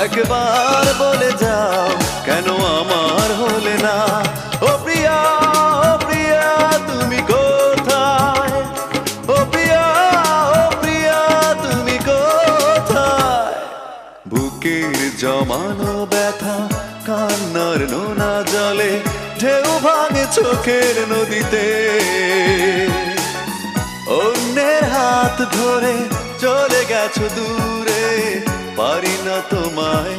একবার বলে যাও কেন আমার হলে না। ও প্রিয়া, ও প্রিয়া তুমি কোথায়? ও প্রিয়া, ও প্রিয়া তুমি কোথায়? বুকের জমানো ব্যথা কান্নার নোনা জলে ঢেউ ভাঙে চোখের নদীতে। অন্যের হাত ধরে চলে গেছো দূরে, পারি না তোমায়